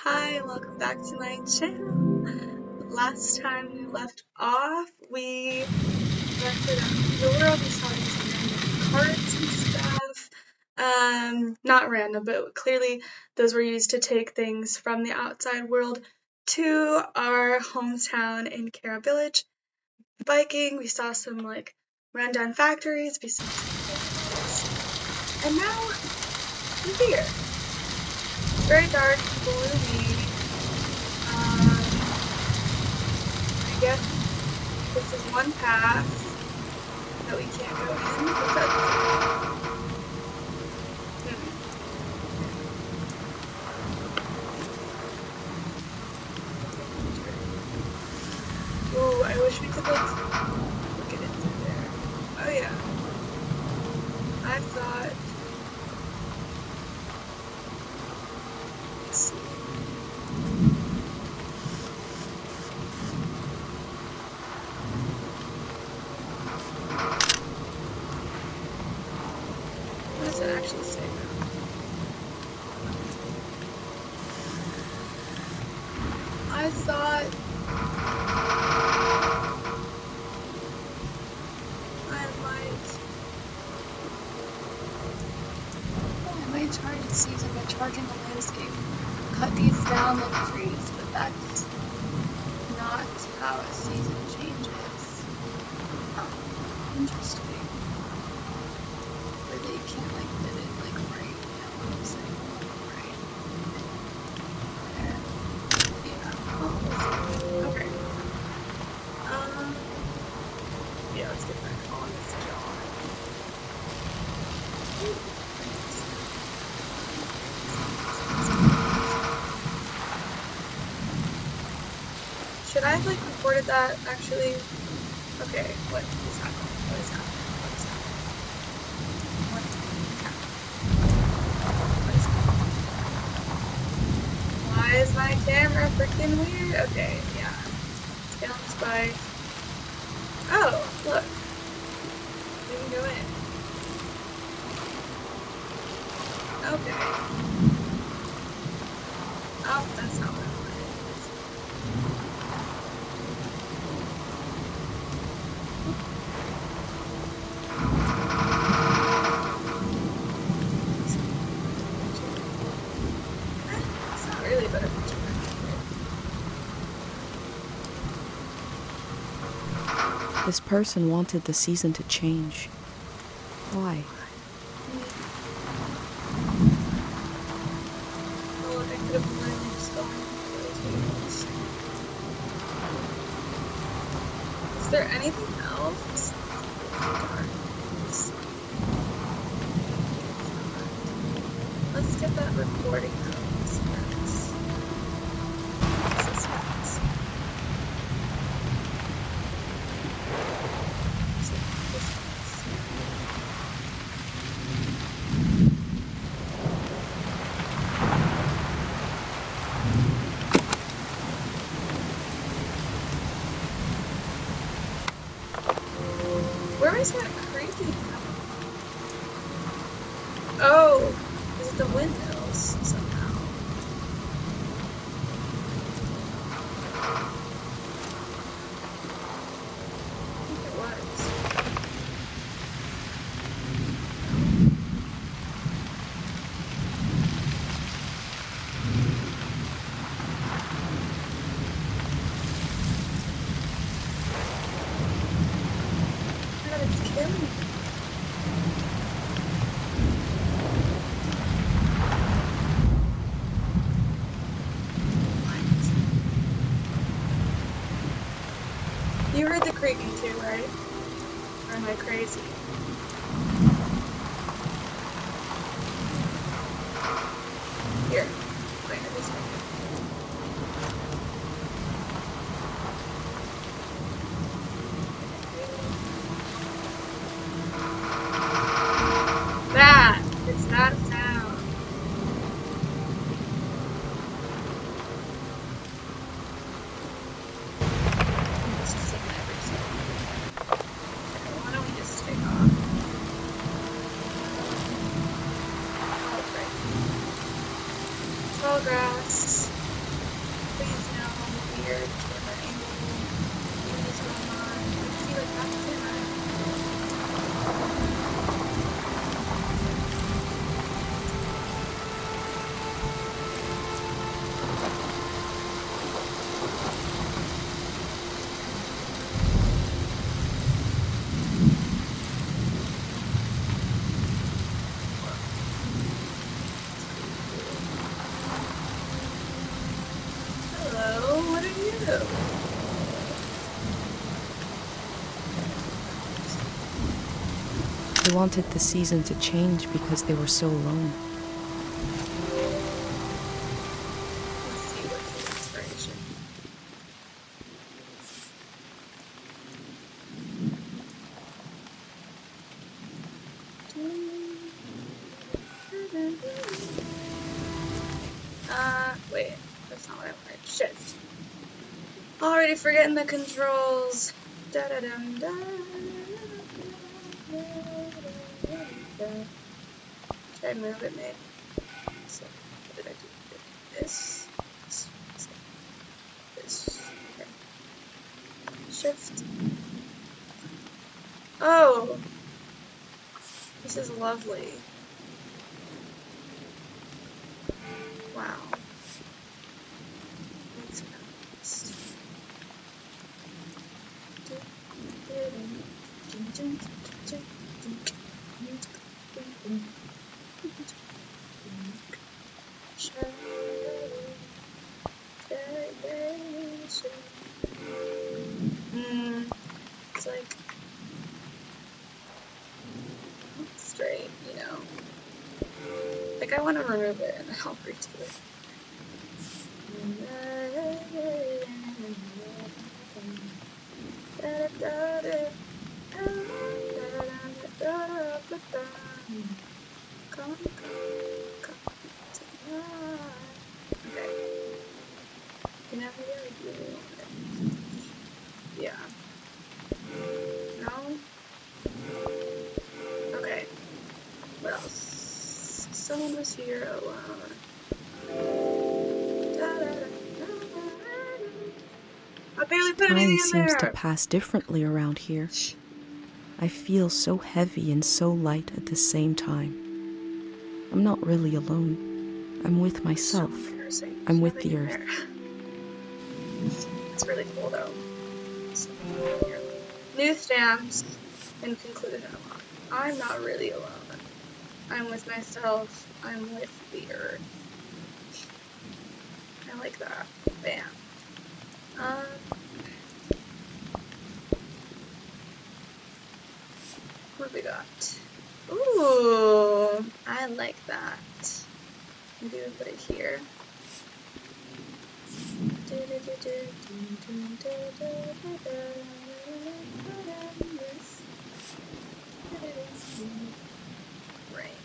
Hi, welcome back to my channel. Last time we left off, we ventured out into the world. We saw these random carts and stuff. Not random, but clearly those were used to take things from the outside world to our hometown in Kara Village. Biking, we saw some rundown factories, we saw some villages, and now we're here. It's very dark, gloomy. I guess this is one path that we can't go in. What's that? Ooh, I wish we could look at it through there. Oh yeah. I thought. Let's see. What does it actually say now? I thought I might charge the season by charging the landscape. Cut these down like trees, but that's not how a season changes. Huh. Interesting. Really, you can't fit it right now. What I'm saying, right there. Yeah. Oh, okay. Yeah, let's get back on this job. Should I have recorded that actually? Okay, what is happening? What is happening? What is happening? What is happening? What is happening? Why is my camera freaking weird? Okay, yeah. Let's get on this bike. Oh, look. We can go in. Okay. Oh, that's not what I wanted. It's not really better picture. This person wanted the season to change. Why? Oh, look, I could have literally just gone into those videos. Is there anything else? Let's get that recording out. Where is that creaking from? Oh, is it the windmills somehow? I think it was. God, it's killing me. You heard the creaking too, right? Or am I crazy? Here. Wait, this way. That! It's that sound. It's just sitting there. Why don't we just take off? weird camera angle thingies going on. Let's see what that's in. Hello, what are you? They wanted the season to change because they were so alone. Let's see what's the inspiration. Wait, that's not what I wanted. Shit. Already forgetting the controls. Da da dum da. Should I move it maybe? So, what did I do? This. Okay. Shift. Oh! This is lovely. Wow. Makes sense. It's like straight, you know. Like I want to remove it and I'll redo it. Okay. You know, really want it. Yeah. No? Okay. What else? Someone was here alone. I barely put anything Time in seems to there. pass differently around here. I feel so heavy and so light at the same time. I'm not really alone. I'm with myself. So embarrassing. I'm with Nothing the in earth. there. It's really cool though. So, new stamps. In conclusion, I'm not really alone. I'm with myself. I'm with the earth. I like that. Bam. What do we got? Ooh, I like that. Maybe we'll put it here. Right.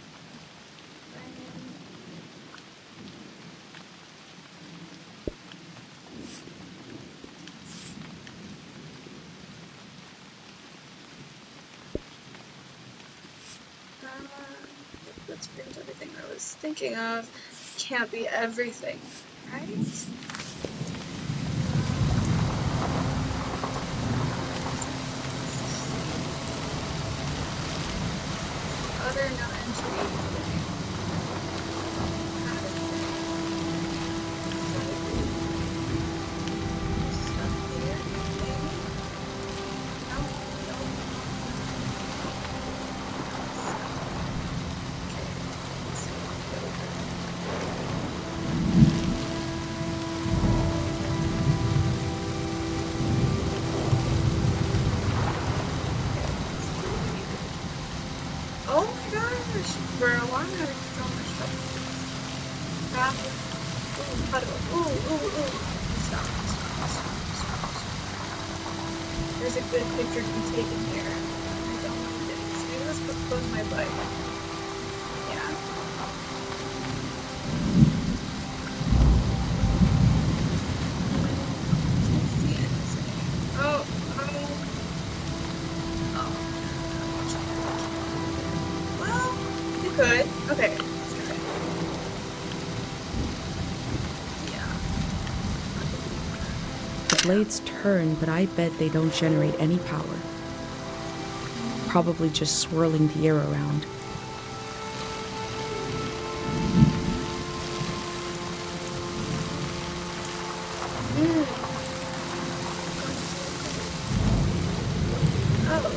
Let's print everything I was thinking of. Can't be everything, right? Other non-entry. Oh my gosh, bro, I'm having so much trouble. Ooh, puddle. Ooh. Stop. There's a good picture to be taken here. I don't know what it is. Maybe let's put both my bike. Yeah. Oh. Well, you could. Okay. Let's try it. Yeah. The blades turn, but I bet they don't generate any power. Probably just swirling the air around. Oh.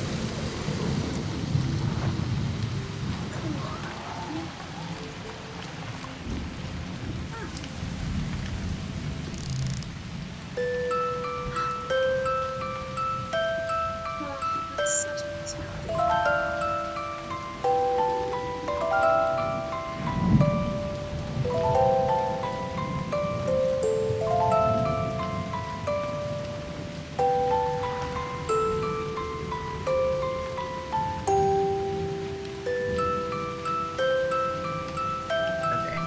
Oh, that's such a nice melody. Okay.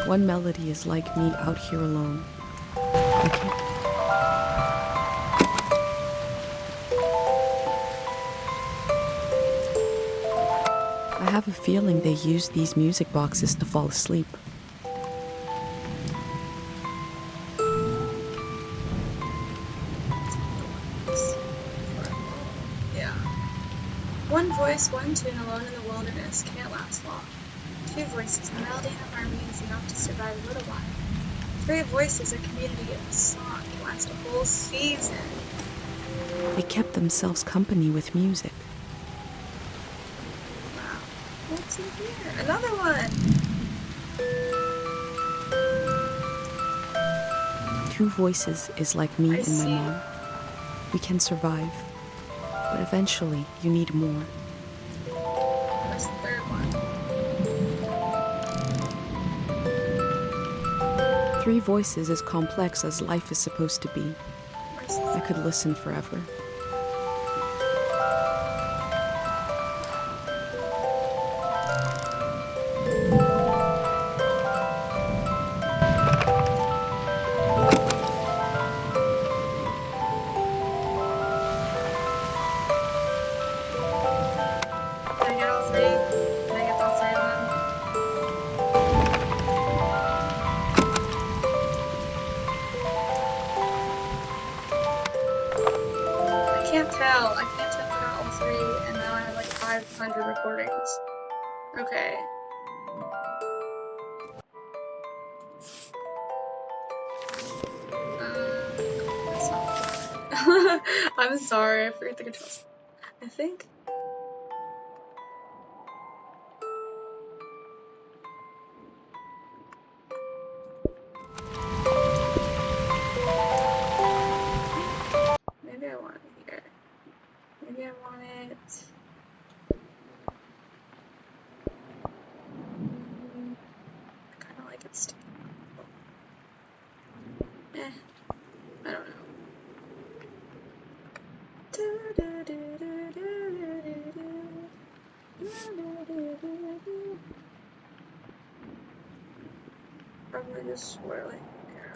One melody is like me out here alone. Okay. I have a feeling they use these music boxes to fall asleep. Yeah. One voice, one tune alone in the wilderness can't last long. Two voices, a melody and a harmony is enough to survive a little while. Three voices, a community of song can last a whole season. They kept themselves company with music. Wow. What's in here? Another one! Two voices is like me I and my see. mom. We can survive, but eventually you need more. Where's the third one? Three voices is complex as life is supposed to be. Where's the I could listen forever. Can I get all three? Can I get all three of them? I can't tell. I can't tell if I got all three, and now I have like 500 recordings. Okay. That's not good. I'm sorry, I forget the controls. I think. Maybe I want it here. Maybe I want it. I kind of like it sticking. I don't know. Probably just swirling here.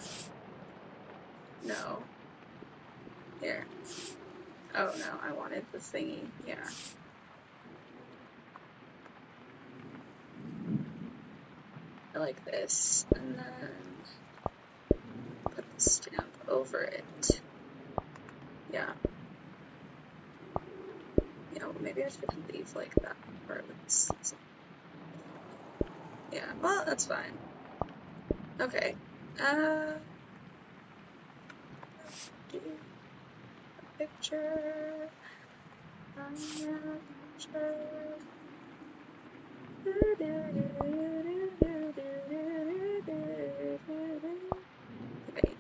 No. Here. Oh no, I wanted the thingy. Yeah. I like this. And then put the stamp over it. Yeah. You know, maybe I should leave like that part of this. Yeah, well, that's fine. Okay. Do a picture. Picture. Okay.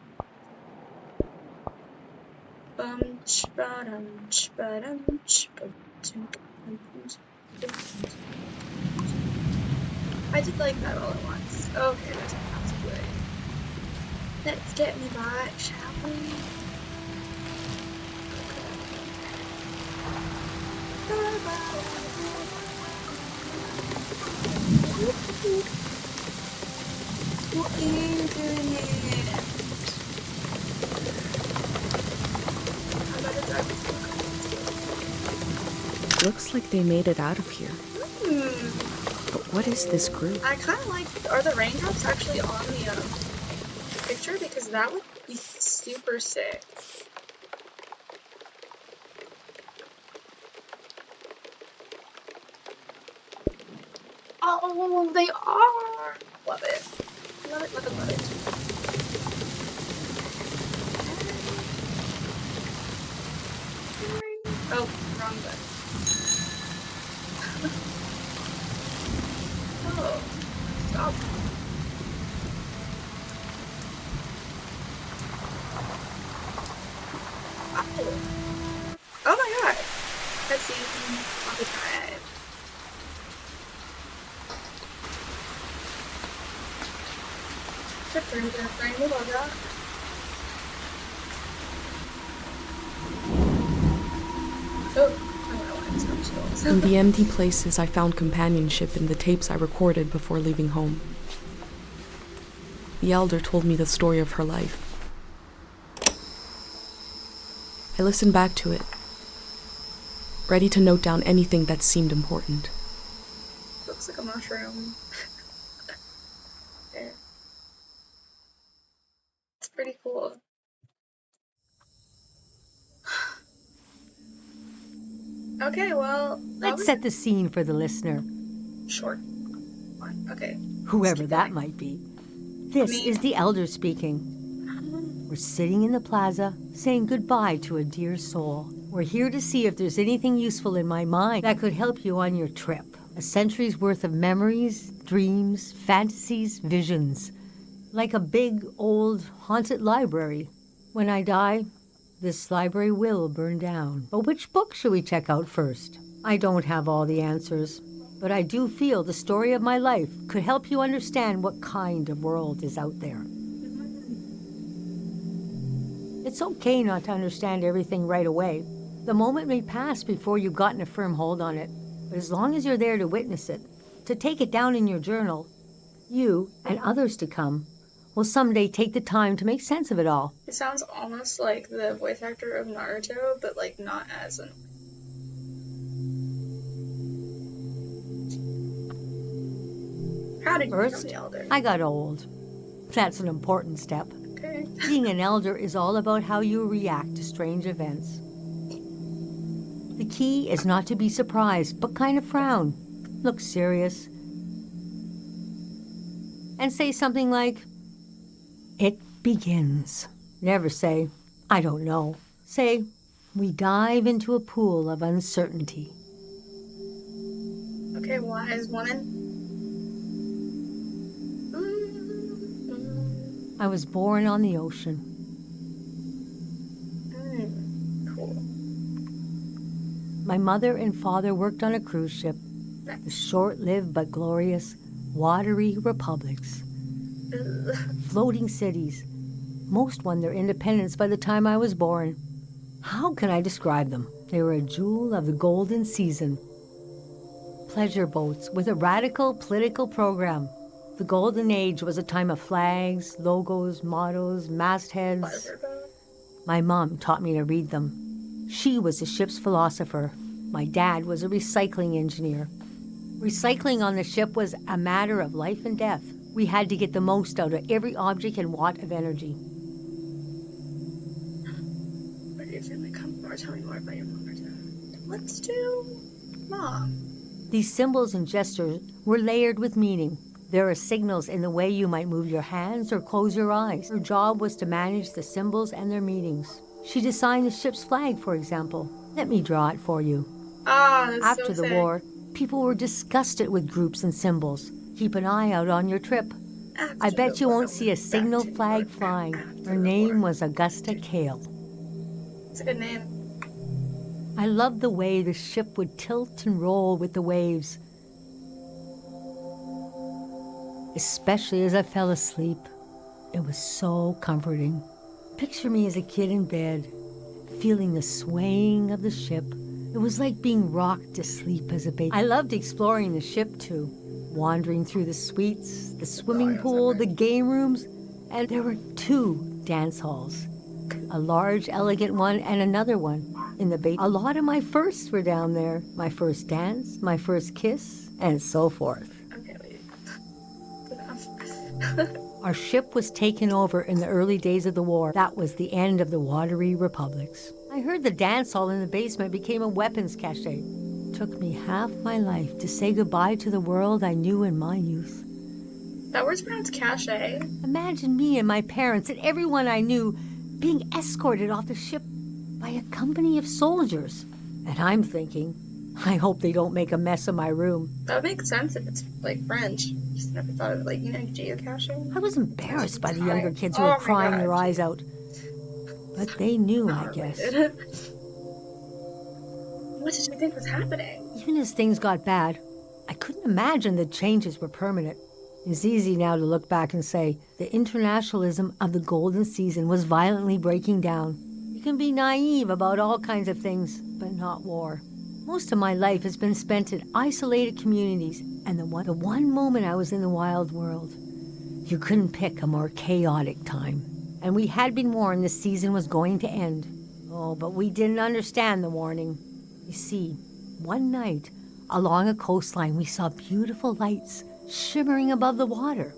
I did like that all at once. Okay, there's a pathway. Let's get me back, shall we? What are you doing here? I better drive this Looks like they made it out of here. Hmm. But what is this group? I kind of like. Are the raindrops actually on the picture? Because that would be super sick. Oh, they are! Love it. Love it, love it, love it. Oh, wrong button. Oh, stop. Oh my god. Cutscene on the drive. We love that. In the empty places, I found companionship in the tapes I recorded before leaving home. The elder told me the story of her life. I listened back to it, ready to note down anything that seemed important. Looks like a mushroom. Yeah. It's pretty cool. Okay, well... Let's set the scene for the listener. Sure. Okay. Whoever that might be. This is the elder speaking. We're sitting in the plaza, saying goodbye to a dear soul. We're here to see if there's anything useful in my mind that could help you on your trip. A century's worth of memories, dreams, fantasies, visions. Like a big, old, haunted library. When I die, this library will burn down. But which book should we check out first? I don't have all the answers, but I do feel the story of my life could help you understand what kind of world is out there. It's okay not to understand everything right away. The moment may pass before you've gotten a firm hold on it, but as long as you're there to witness it, to take it down in your journal, you and others to come will someday take the time to make sense of it all. It sounds almost like the voice actor of Naruto, but like not as an... How did you become the elder? I got old. That's an important step. Okay. Being an elder is all about how you react to strange events. The key is not to be surprised, but kind of frown, look serious, and say something like, "It begins." Never say, "I don't know." Say, "We dive into a pool of uncertainty." Okay, wise woman. I was born on the ocean. Cool. My mother and father worked on a cruise ship, the short-lived but glorious watery republics. Floating cities. Most won their independence by the time I was born. How can I describe them? They were a jewel of the golden season. Pleasure boats with a radical political program. The golden age was a time of flags, logos, mottos, mastheads. My mom taught me to read them. She was a ship's philosopher. My dad was a recycling engineer. Recycling on the ship was a matter of life and death. We had to get the most out of every object and watt of energy. Where do you feel like come more? Tell me more about your mom or dad. Let's do mom. These symbols and gestures were layered with meaning. There are signals in the way you might move your hands or close your eyes. Her job was to manage the symbols and their meanings. She designed the ship's flag, for example. Let me draw it for you. That's After so the sick. war, people were disgusted with groups and symbols. Keep an eye out on your trip. I bet you won't see a signal flag flying. Her name was Augusta Kale. It's a good name. I loved the way the ship would tilt and roll with the waves, especially as I fell asleep. It was so comforting. Picture me as a kid in bed, feeling the swaying of the ship. It was like being rocked to sleep as a baby. I loved exploring the ship too, wandering through the suites, the swimming pool, the game rooms, and there were 2 dance halls. A large, elegant one and another one in the bay. A lot of my firsts were down there. My first dance, my first kiss, and so forth. Okay, wait. Enough. Our ship was taken over in the early days of the war. That was the end of the watery republics. I heard the dance hall in the basement became a weapons cache. It took me half my life to say goodbye to the world I knew in my youth. That word's pronounced cache. Imagine me and my parents and everyone I knew being escorted off the ship by a company of soldiers. And I'm thinking, I hope they don't make a mess of my room. That makes sense if it's like French. Just never thought of it like, geocaching. I was embarrassed by the younger kids who were crying their eyes out. But they knew, I guess. What did you think was happening? Even as things got bad, I couldn't imagine the changes were permanent. It's easy now to look back and say the internationalism of the golden season was violently breaking down. You can be naive about all kinds of things, but not war. Most of my life has been spent in isolated communities, and the one moment I was in the wild world, you couldn't pick a more chaotic time. And we had been warned this season was going to end. Oh, but we didn't understand the warning. You see, one night, along a coastline, we saw beautiful lights shimmering above the water.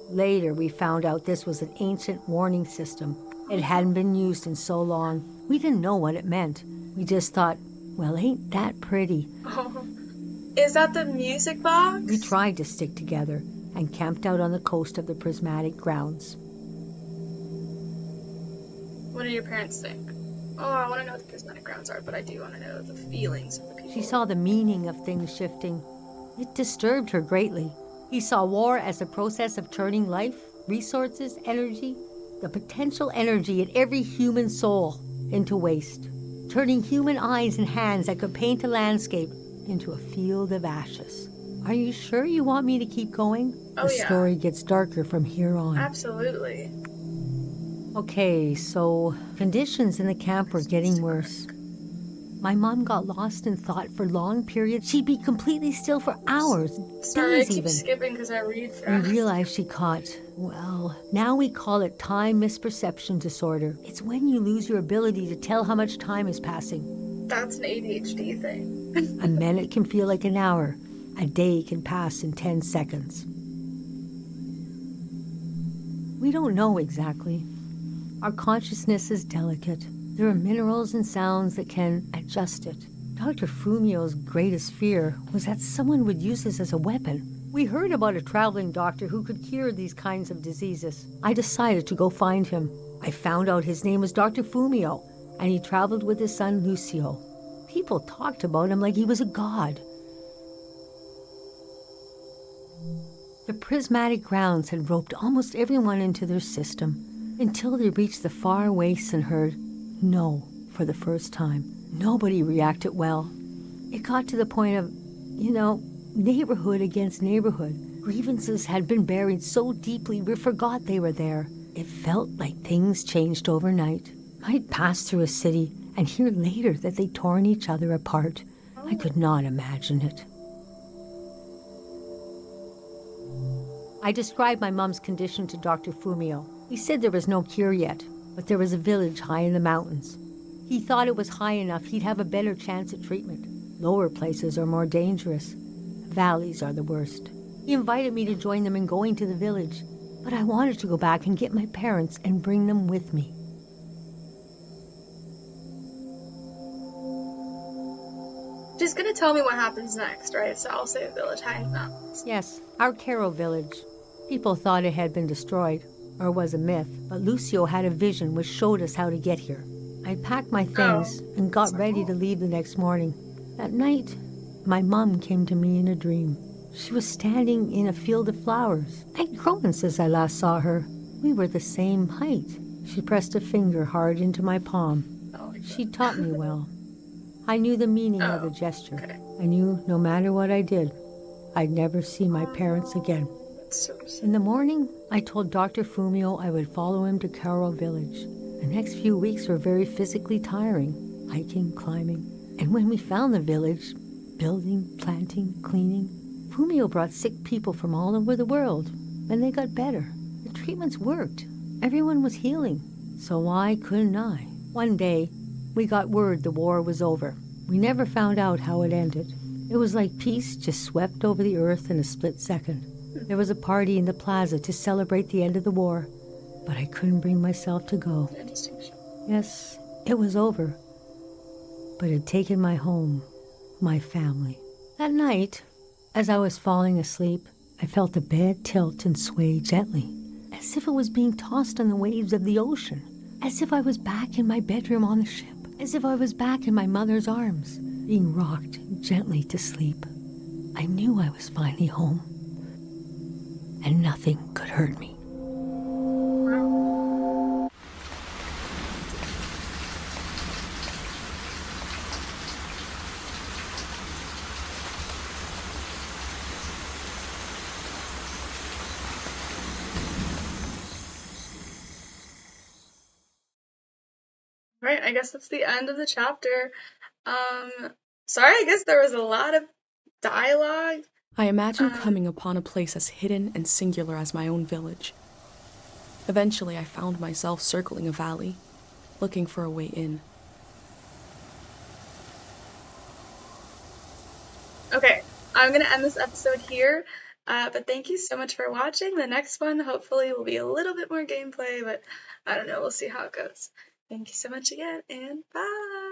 Later, we found out this was an ancient warning system. It hadn't been used in so long. We didn't know what it meant. We just thought, well, ain't that pretty? Oh, is that the music box? We tried to stick together and camped out on the coast of the Prismatic Grounds. What do your parents think? Oh, I want to know what the Prismatic Grounds are, but I do want to know the feelings of the people. She saw the meaning of things shifting. It disturbed her greatly. He saw war as a process of turning life, resources, energy, the potential energy in every human soul into waste, turning human eyes and hands that could paint a landscape into a field of ashes. Are you sure you want me to keep going? Oh, the yeah. story gets darker from here on. Absolutely. Okay, so conditions in the camp were getting worse. My mom got lost in thought for long periods. She'd be completely still for hours, Sorry, I days keep even. skipping because I read We fast. realized she caught, well, now we call it time misperception disorder. It's when you lose your ability to tell how much time is passing. That's an ADHD thing. A minute can feel like an hour. A day can pass in 10 seconds. We don't know exactly. Our consciousness is delicate. There are minerals and sounds that can adjust it. Dr. Fumio's greatest fear was that someone would use this as a weapon. We heard about a traveling doctor who could cure these kinds of diseases. I decided to go find him. I found out his name was Dr. Fumio, and he traveled with his son Lucio. People talked about him like he was a god. The Prismatic Grounds had roped almost everyone into their system until they reached the far wastes and heard no for the first time. Nobody reacted well. It got to the point of, neighborhood against neighborhood. Grievances had been buried so deeply we forgot they were there. It felt like things changed overnight. I'd pass through a city and hear later that they'd torn each other apart. I could not imagine it. I described my mom's condition to Dr. Fumio. He said there was no cure yet, but there was a village high in the mountains. He thought it was high enough he'd have a better chance at treatment. Lower places are more dangerous. Valleys are the worst. He invited me to join them in going to the village, but I wanted to go back and get my parents and bring them with me. She's gonna tell me what happens next, right? So I'll say village high in the mountains. Yes, our Caro village. People thought it had been destroyed, or was a myth, but Lucio had a vision which showed us how to get here. I packed my things and got ready to leave the next morning. That night, my mom came to me in a dream. She was standing in a field of flowers. I'd grown since I last saw her. We were the same height. She pressed a finger hard into my palm. Oh, She taught me well. I knew the meaning of the gesture. okay. I knew no matter what I did, I'd never see my parents again. That's so sad. In the morning, I told Dr. Fumio I would follow him to Caro village. The next few weeks were very physically tiring, hiking, climbing. And when we found the village, building, planting, cleaning, Fumio brought sick people from all over the world, and they got better. The treatments worked. Everyone was healing. So why couldn't I? One day, we got word the war was over. We never found out how it ended. It was like peace just swept over the earth in a split second. There was a party in the plaza to celebrate the end of the war, but I couldn't bring myself to go. Interesting show. Yes, it was over, but it had taken my home, my family. That night, as I was falling asleep, I felt the bed tilt and sway gently, as if it was being tossed on the waves of the ocean, as if I was back in my bedroom on the ship, as if I was back in my mother's arms, being rocked gently to sleep. I knew I was finally home, and nothing could hurt me. Right, I guess that's the end of the chapter. Sorry, I guess there was a lot of dialogue. I imagined coming upon a place as hidden and singular as my own village. Eventually, I found myself circling a valley, looking for a way in. Okay, I'm gonna end this episode here, but thank you so much for watching. The next one hopefully will be a little bit more gameplay, but I don't know, we'll see how it goes. Thank you so much again, and bye!